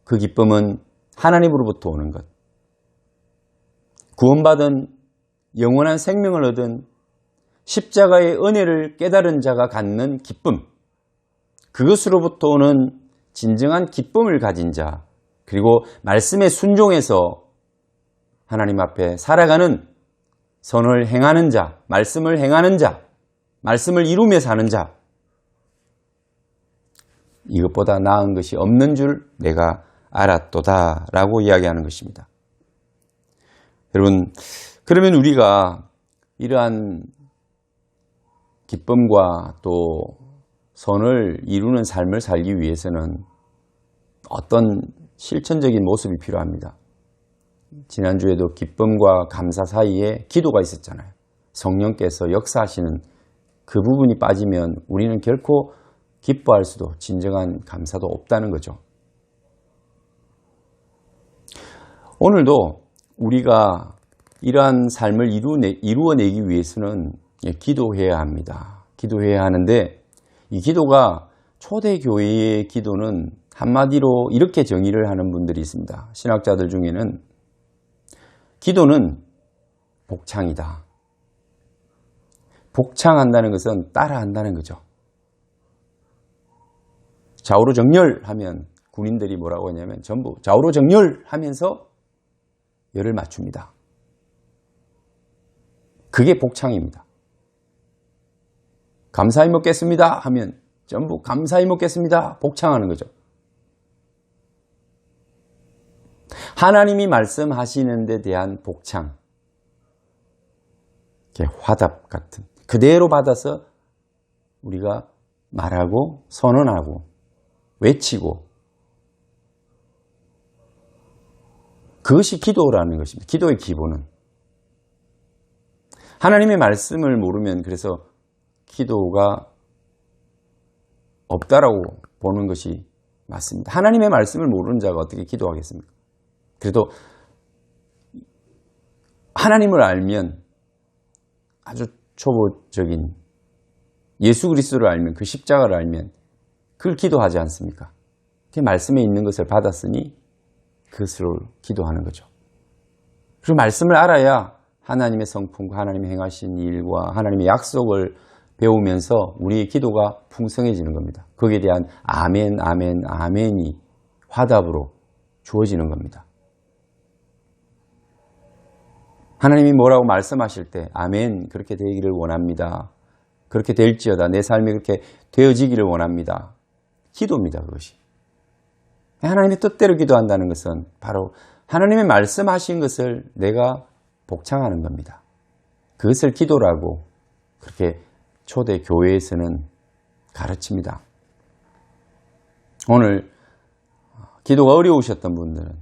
그 기쁨은 하나님으로부터 오는 것. 구원받은 영원한 생명을 얻은 십자가의 은혜를 깨달은 자가 갖는 기쁨. 그것으로부터 오는 진정한 기쁨을 가진 자, 그리고 말씀에 순종해서 하나님 앞에 살아가는 선을 행하는 자, 말씀을 행하는 자, 말씀을 이루며 사는 자, 이것보다 나은 것이 없는 줄 내가 알았도다 라고 이야기하는 것입니다. 여러분, 그러면 우리가 이러한 기쁨과 또 선을 이루는 삶을 살기 위해서는 어떤 실천적인 모습이 필요합니다. 지난주에도 기쁨과 감사 사이에 기도가 있었잖아요. 성령께서 역사하시는 그 부분이 빠지면 우리는 결코 기뻐할 수도 진정한 감사도 없다는 거죠. 오늘도 우리가 이러한 삶을 이루어내기 위해서는 기도해야 합니다. 기도해야 하는데 이 기도가 초대교회의 기도는 한마디로 이렇게 정의를 하는 분들이 있습니다. 신학자들 중에는 기도는 복창이다. 복창한다는 것은 따라한다는 거죠. 좌우로 정렬하면 군인들이 뭐라고 하냐면 전부 좌우로 정렬하면서 열을 맞춥니다. 그게 복창입니다. 감사히 먹겠습니다 하면 전부 감사히 먹겠습니다. 복창하는 거죠. 하나님이 말씀하시는 데 대한 복창, 화답 같은 그대로 받아서 우리가 말하고 선언하고 외치고, 그것이 기도라는 것입니다. 기도의 기본은. 하나님의 말씀을 모르면 그래서 기도가 없다라고 보는 것이 맞습니다. 하나님의 말씀을 모르는 자가 어떻게 기도하겠습니까? 그래도 하나님을 알면 아주 초보적인 예수 그리스도를 알면, 그 십자가를 알면 그걸 기도하지 않습니까? 그 말씀에 있는 것을 받았으니 그것으로 기도하는 거죠. 그리고 말씀을 알아야 하나님의 성품과 하나님의 행하신 일과 하나님의 약속을 배우면서 우리의 기도가 풍성해지는 겁니다. 거기에 대한 아멘, 아멘, 아멘이 화답으로 주어지는 겁니다. 하나님이 뭐라고 말씀하실 때 아멘, 그렇게 되기를 원합니다. 그렇게 될지어다. 내 삶이 그렇게 되어지기를 원합니다. 기도입니다, 그것이. 하나님의 뜻대로 기도한다는 것은 바로 하나님의 말씀하신 것을 내가 복창하는 겁니다. 그것을 기도라고 그렇게 초대 교회에서는 가르칩니다. 오늘 기도가 어려우셨던 분들은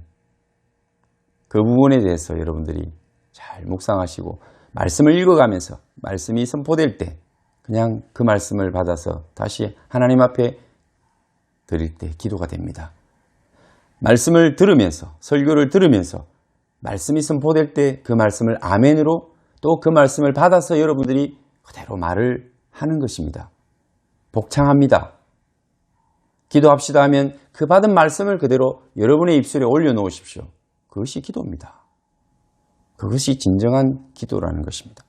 그 부분에 대해서 여러분들이 잘 묵상하시고 말씀을 읽어가면서 말씀이 선포될 때 그냥 그 말씀을 받아서 다시 하나님 앞에 드릴 때 기도가 됩니다. 말씀을 들으면서, 설교를 들으면서 말씀이 선포될 때 그 말씀을 아멘으로, 또 그 말씀을 받아서 여러분들이 그대로 말을 하는 것입니다. 복창합니다. 기도합시다 하면 그 받은 말씀을 그대로 여러분의 입술에 올려놓으십시오. 그것이 기도입니다. 그것이 진정한 기도라는 것입니다.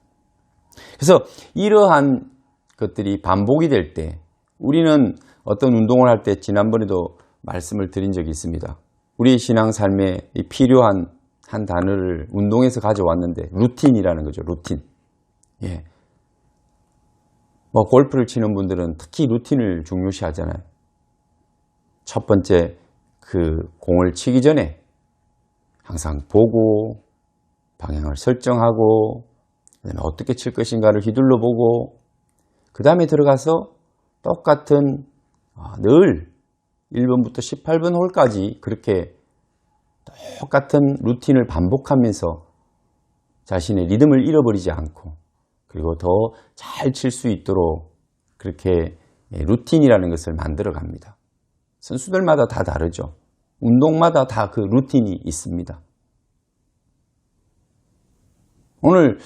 그래서 이러한 것들이 반복이 될 때 우리는 어떤 운동을 할 때 지난번에도 말씀을 드린 적이 있습니다. 우리 신앙 삶에 필요한 한 단어를 운동에서 가져왔는데 루틴이라는 거죠. 루틴. 예. 골프를 치는 분들은 특히 루틴을 중요시 하잖아요. 첫 번째, 그 공을 치기 전에 항상 보고 방향을 설정하고 그다음에 어떻게 칠 것인가를 휘둘러 보고 그 다음에 들어가서 똑같은 늘 1번부터 18번 홀까지 그렇게 똑같은 루틴을 반복하면서 자신의 리듬을 잃어버리지 않고 그리고 더 잘 칠 수 있도록 그렇게 루틴이라는 것을 만들어 갑니다. 선수들마다 다 다르죠. 운동마다 다 그 루틴이 있습니다. 오늘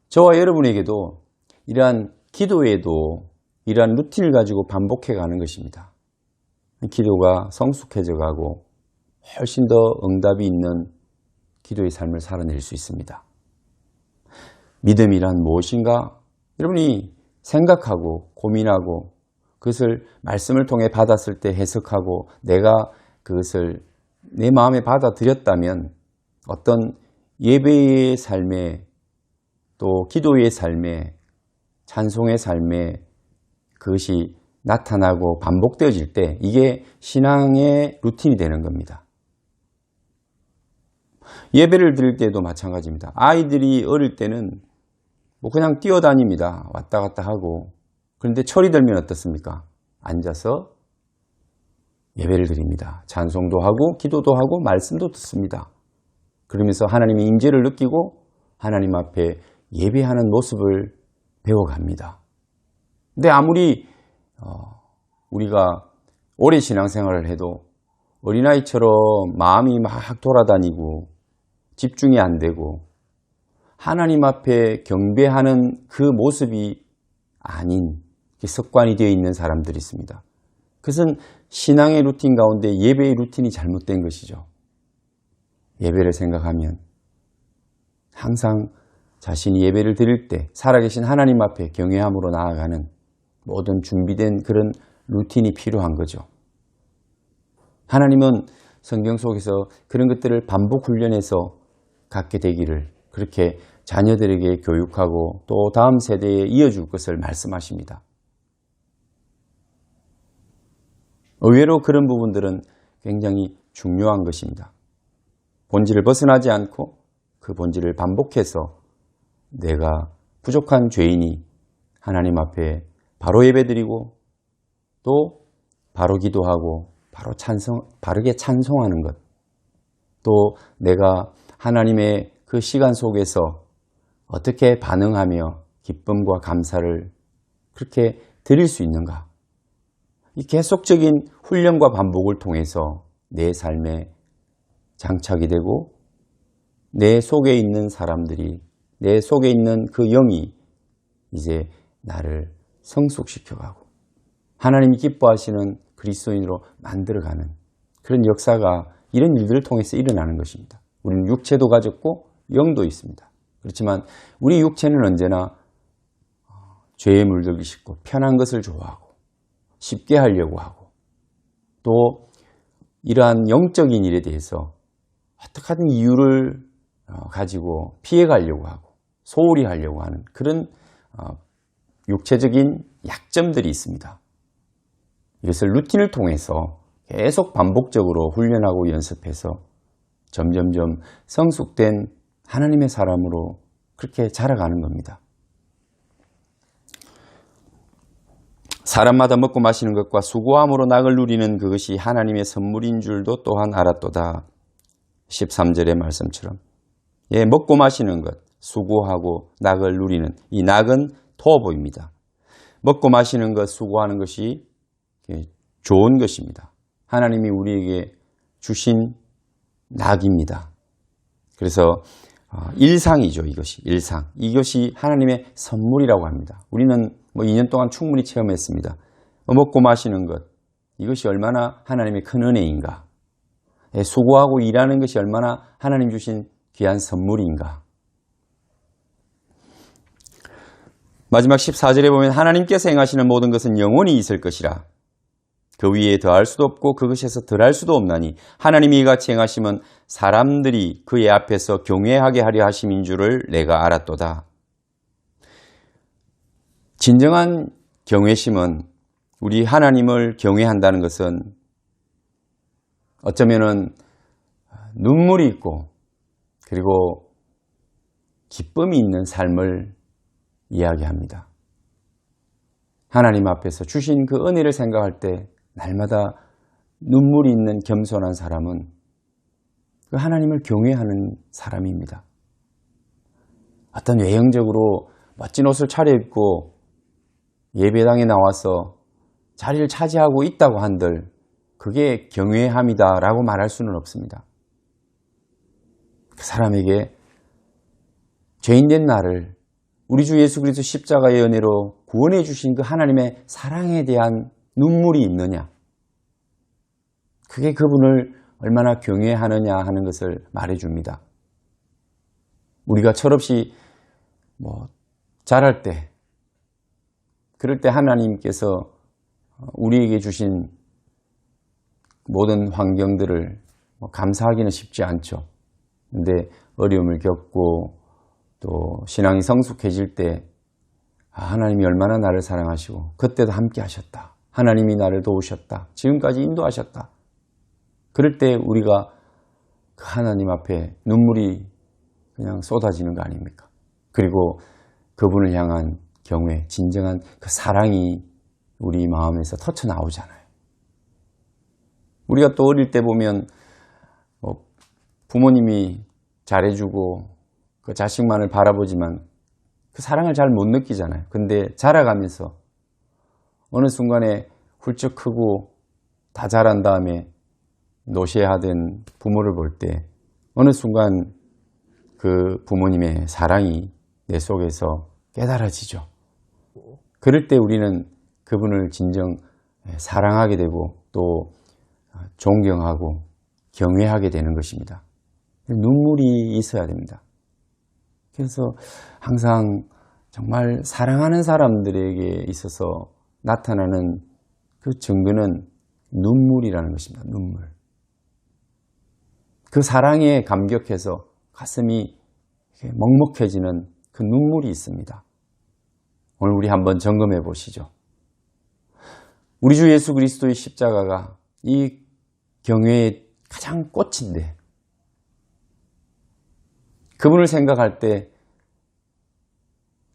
저와 여러분에게도 이러한 기도에도 이러한 루틴을 가지고 반복해 가는 것입니다. 기도가 성숙해져 가고 훨씬 더 응답이 있는 기도의 삶을 살아낼 수 있습니다. 믿음이란 무엇인가? 여러분이 생각하고 고민하고 그것을 말씀을 통해 받았을 때 해석하고 내가 그것을 내 마음에 받아들였다면 어떤 예배의 삶에 또 기도의 삶에 찬송의 삶에 그것이 나타나고 반복되어질 때 이게 신앙의 루틴이 되는 겁니다. 예배를 드릴 때도 마찬가지입니다. 아이들이 어릴 때는 뭐 그냥 뛰어다닙니다. 왔다 갔다 하고. 그런데 철이 들면 어떻습니까? 앉아서 예배를 드립니다. 찬송도 하고 기도도 하고 말씀도 듣습니다. 그러면서 하나님의 임재를 느끼고 하나님 앞에 예배하는 모습을 배워갑니다. 근데 아무리 우리가 오래 신앙생활을 해도 어린아이처럼 마음이 막 돌아다니고 집중이 안 되고 하나님 앞에 경배하는 그 모습이 아닌 습관이 되어 있는 사람들이 있습니다. 그것은 신앙의 루틴 가운데 예배의 루틴이 잘못된 것이죠. 예배를 생각하면 항상 자신이 예배를 드릴 때 살아계신 하나님 앞에 경외함으로 나아가는 모든 준비된 그런 루틴이 필요한 거죠. 하나님은 성경 속에서 그런 것들을 반복 훈련해서 갖게 되기를 그렇게 자녀들에게 교육하고 또 다음 세대에 이어줄 것을 말씀하십니다. 의외로 그런 부분들은 굉장히 중요한 것입니다. 본질을 벗어나지 않고 그 본질을 반복해서 내가 부족한 죄인이 하나님 앞에 바로 예배드리고 또 바로 기도하고 바르게 찬송하는 것, 또 내가 하나님의 그 시간 속에서 어떻게 반응하며 기쁨과 감사를 그렇게 드릴 수 있는가? 이 계속적인 훈련과 반복을 통해서 내 삶에 장착이 되고 내 속에 있는 사람들이 내 속에 있는 그 영이 이제 나를 성숙시켜가고 하나님이 기뻐하시는 그리스도인으로 만들어가는 그런 역사가 이런 일들을 통해서 일어나는 것입니다. 우리는 육체도 가졌고 영도 있습니다. 그렇지만 우리 육체는 언제나 죄에 물들기 쉽고 편한 것을 좋아하고 쉽게 하려고 하고 또 이러한 영적인 일에 대해서 어떻게 하든 이유를 가지고 피해가려고 하고 소홀히 하려고 하는 그런 육체적인 약점들이 있습니다. 이것을 루틴을 통해서 계속 반복적으로 훈련하고 연습해서 점점점 성숙된 하나님의 사람으로 그렇게 자라가는 겁니다. 사람마다 먹고 마시는 것과 수고함으로 낙을 누리는 그것이 하나님의 선물인 줄도 또한 알았도다. 13절의 말씀처럼 먹고 마시는 것, 수고하고 낙을 누리는 이 낙은 토어보입니다. 먹고 마시는 것, 수고하는 것이 좋은 것입니다. 하나님이 우리에게 주신 낙입니다. 그래서 일상이죠. 일상. 이것이 하나님의 선물이라고 합니다. 우리는 2년 동안 충분히 체험했습니다. 먹고 마시는 것, 이것이 얼마나 하나님의 큰 은혜인가. 수고하고 일하는 것이 얼마나 하나님 주신 귀한 선물인가. 마지막 14절에 보면 하나님께서 행하시는 모든 것은 영원히 있을 것이라. 그 위에 더할 수도 없고 그것에서 덜할 수도 없나니 하나님이 이같이 행하시면 사람들이 그의 앞에서 경외하게 하려 하심인 줄을 내가 알았도다. 진정한 경외심은 우리 하나님을 경외한다는 것은 어쩌면은 눈물이 있고 그리고 기쁨이 있는 삶을 이야기합니다. 하나님 앞에서 주신 그 은혜를 생각할 때 날마다 눈물이 있는 겸손한 사람은 그 하나님을 경외하는 사람입니다. 어떤 외형적으로 멋진 옷을 차려입고 예배당에 나와서 자리를 차지하고 있다고 한들 그게 경외함이다라고 말할 수는 없습니다. 그 사람에게 죄인된 나를 우리 주 예수 그리스도 십자가의 은혜로 구원해 주신 그 하나님의 사랑에 대한 눈물이 있느냐, 그게 그분을 얼마나 경외하느냐 하는 것을 말해줍니다. 우리가 철없이 자랄 때, 그럴 때 하나님께서 우리에게 주신 모든 환경들을 감사하기는 쉽지 않죠. 근데 어려움을 겪고 또 신앙이 성숙해질 때 하나님이 얼마나 나를 사랑하시고 그때도 함께 하셨다. 하나님이 나를 도우셨다. 지금까지 인도하셨다. 그럴 때 우리가 그 하나님 앞에 눈물이 그냥 쏟아지는 거 아닙니까? 그리고 그분을 향한 경외, 진정한 그 사랑이 우리 마음에서 터쳐 나오잖아요. 우리가 또 어릴 때 보면 부모님이 잘해주고 그 자식만을 바라보지만 그 사랑을 잘 못 느끼잖아요. 근데 자라가면서 어느 순간에 훌쩍 크고 다 자란 다음에 노쇠화된 부모를 볼 때 어느 순간 그 부모님의 사랑이 내 속에서 깨달아지죠. 그럴 때 우리는 그분을 진정 사랑하게 되고 또 존경하고 경외하게 되는 것입니다. 눈물이 있어야 됩니다. 그래서 항상 정말 사랑하는 사람들에게 있어서 나타나는 그 증거는 눈물이라는 것입니다. 눈물. 그 사랑에 감격해서 가슴이 먹먹해지는 그 눈물이 있습니다. 오늘 우리 한번 점검해 보시죠. 우리 주 예수 그리스도의 십자가가 이 경외의 가장 꽃인데 그분을 생각할 때,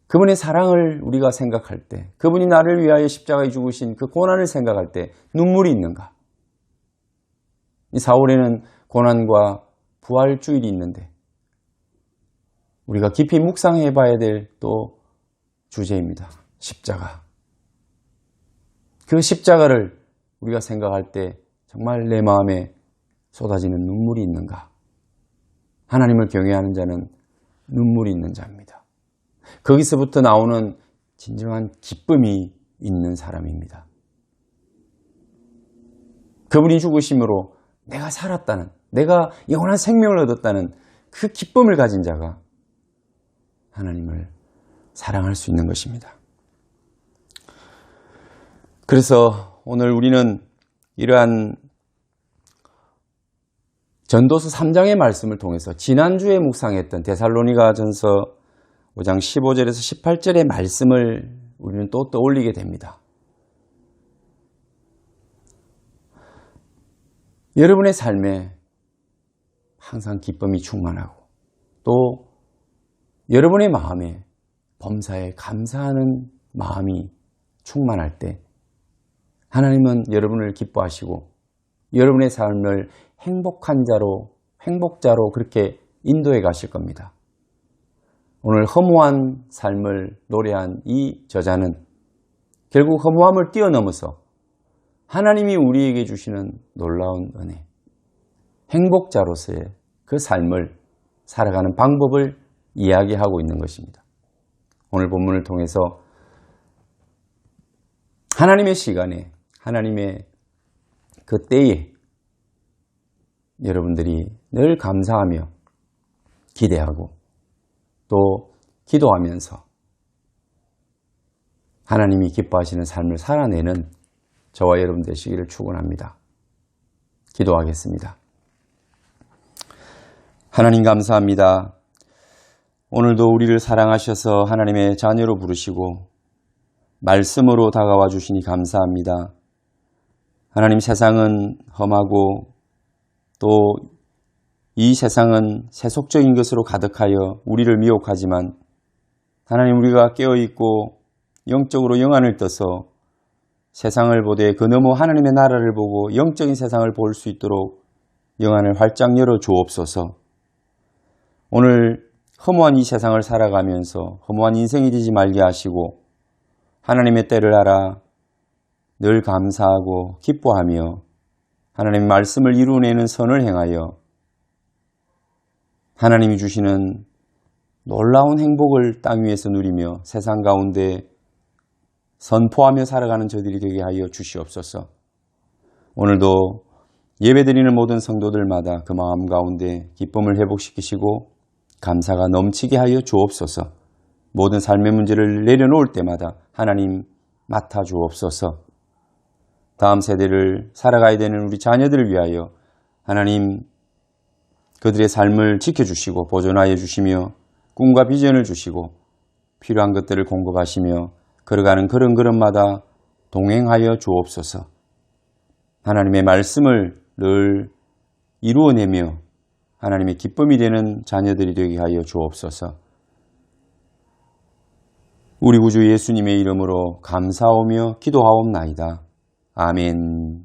그분의 사랑을 우리가 생각할 때, 그분이 나를 위하여 십자가에 죽으신 그 고난을 생각할 때 눈물이 있는가? 이 4월에는 고난과 부활주일이 있는데 우리가 깊이 묵상해 봐야 될 또 주제입니다. 십자가. 그 십자가를 우리가 생각할 때 정말 내 마음에 쏟아지는 눈물이 있는가? 하나님을 경외하는 자는 눈물이 있는 자입니다. 거기서부터 나오는 진정한 기쁨이 있는 사람입니다. 그분이 죽으심으로 내가 살았다는, 내가 영원한 생명을 얻었다는 그 기쁨을 가진 자가 하나님을 사랑할 수 있는 것입니다. 그래서 오늘 우리는 이러한 전도서 3장의 말씀을 통해서 지난주에 묵상했던 데살로니가전서 5장 15절에서 18절의 말씀을 우리는 또 떠올리게 됩니다. 여러분의 삶에 항상 기쁨이 충만하고 또 여러분의 마음에 범사에 감사하는 마음이 충만할 때 하나님은 여러분을 기뻐하시고 여러분의 삶을 행복자로 그렇게 인도해 가실 겁니다. 오늘 허무한 삶을 노래한 이 저자는 결국 허무함을 뛰어넘어서 하나님이 우리에게 주시는 놀라운 은혜, 행복자로서의 그 삶을 살아가는 방법을 이야기하고 있는 것입니다. 오늘 본문을 통해서 하나님의 시간에, 하나님의 그 때에 여러분들이 늘 감사하며 기대하고 또 기도하면서 하나님이 기뻐하시는 삶을 살아내는 저와 여러분 되시기를 축원합니다. 기도하겠습니다. 하나님 감사합니다. 오늘도 우리를 사랑하셔서 하나님의 자녀로 부르시고 말씀으로 다가와 주시니 감사합니다. 하나님, 세상은 험하고 또 이 세상은 세속적인 것으로 가득하여 우리를 미혹하지만 하나님, 우리가 깨어있고 영적으로 영안을 떠서 세상을 보되 그 너머 하나님의 나라를 보고 영적인 세상을 볼 수 있도록 영안을 활짝 열어 주옵소서. 오늘 허무한 이 세상을 살아가면서 허무한 인생이 되지 말게 하시고 하나님의 때를 알아 늘 감사하고 기뻐하며 하나님의 말씀을 이루어내는 선을 행하여 하나님이 주시는 놀라운 행복을 땅 위에서 누리며 세상 가운데 선포하며 살아가는 저들이 되게 하여 주시옵소서. 오늘도 예배드리는 모든 성도들마다 그 마음 가운데 기쁨을 회복시키시고 감사가 넘치게 하여 주옵소서. 모든 삶의 문제를 내려놓을 때마다 하나님 맡아 주옵소서. 다음 세대를 살아가야 되는 우리 자녀들을 위하여 하나님 그들의 삶을 지켜주시고 보존하여 주시며 꿈과 비전을 주시고 필요한 것들을 공급하시며 걸어가는 그런 걸음마다 동행하여 주옵소서. 하나님의 말씀을 늘 이루어내며 하나님의 기쁨이 되는 자녀들이 되게 하여 주옵소서. 우리 구주 예수님의 이름으로 감사하며 기도하옵나이다. 아멘.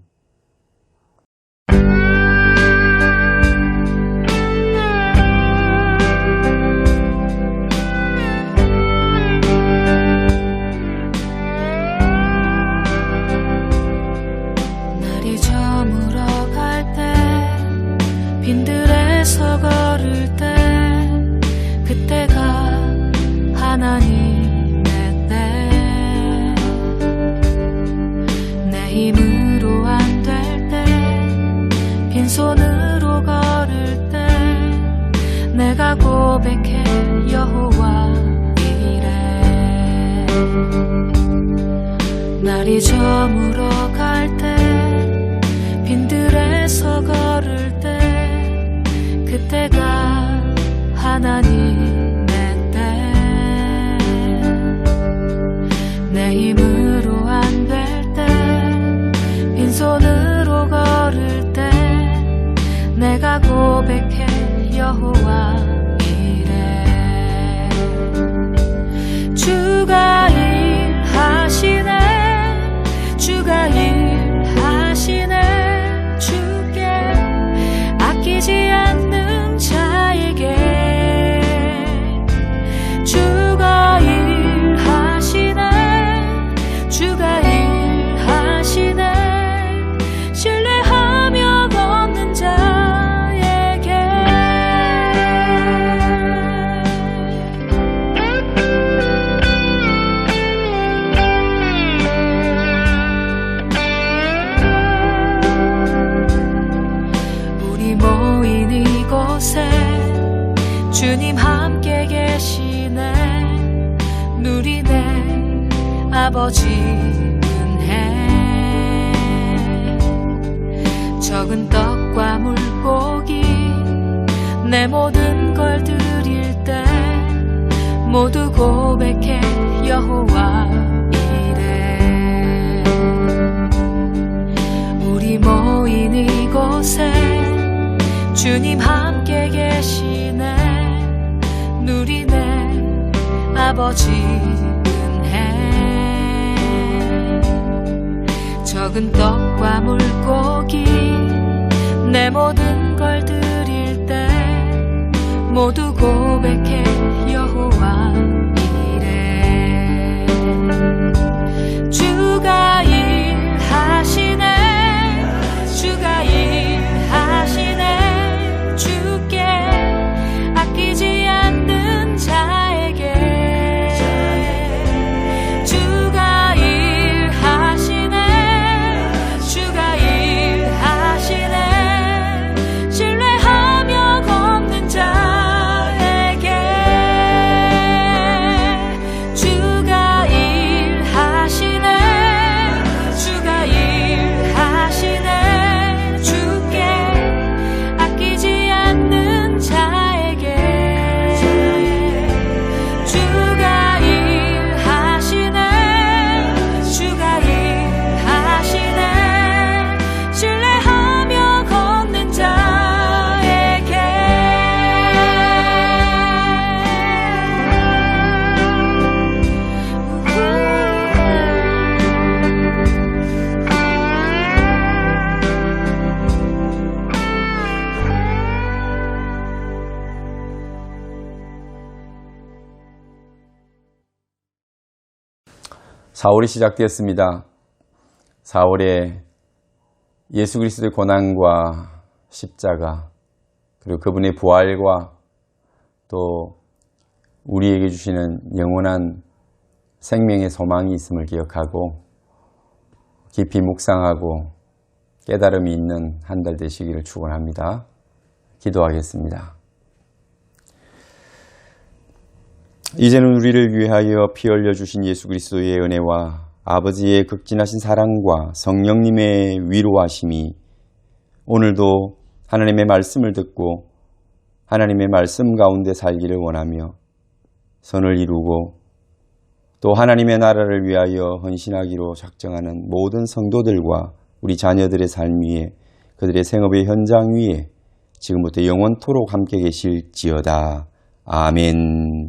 날이 저물어 갈 때 빈들에서 걸을 때 그때가 하나님의 때 내 힘으로 안 될 때 빈손으로 걸을 때 내가 고백해 여호와 이래 날이 저물어 갈 때 빈들에서 걸을 때 그때가 하나님의 때 내 힘으로 안 될 때 빈손으로 걸을 때 내가 고백해 여호와 이래 주가 일하시네 주가 일하시네 주께 아끼지 않는 자에게 주가 일하시네 주가 일하시네 신뢰하며 걷는 자에게 우리 모인 이곳에 주님 함께 계시네 누리네 아버지 은혜 적은 떡과 물고기 내 모든 걸 드릴 때 모두 고백해 여호와 이래 우리 모인 이곳에 주님 함께 계시네 누리네 아버지 은혜 적은 떡과 물고기 내 모든 걸 드릴 때 모두 고백해 여호와 이래 주가 일하시네 주가 일하시네 주께 아끼지 않는 자에게 주가 일하시네 주가 일하시네 신뢰하며 걷는 자에게 4월이 시작되었습니다. 4월에 예수 그리스도의 고난과 십자가, 그리고 그분의 부활과 또 우리에게 주시는 영원한 생명의 소망이 있음을 기억하고 깊이 묵상하고 깨달음이 있는 한 달 되시기를 축원합니다. 기도하겠습니다. 이제는 우리를 위하여 피 흘려 주신 예수 그리스도의 은혜와 아버지의 극진하신 사랑과 성령님의 위로하심이 오늘도 하나님의 말씀을 듣고 하나님의 말씀 가운데 살기를 원하며 선을 이루고 또 하나님의 나라를 위하여 헌신하기로 작정하는 모든 성도들과 우리 자녀들의 삶 위에 그들의 생업의 현장 위에 지금부터 영원토록 함께 계실지어다. 아멘.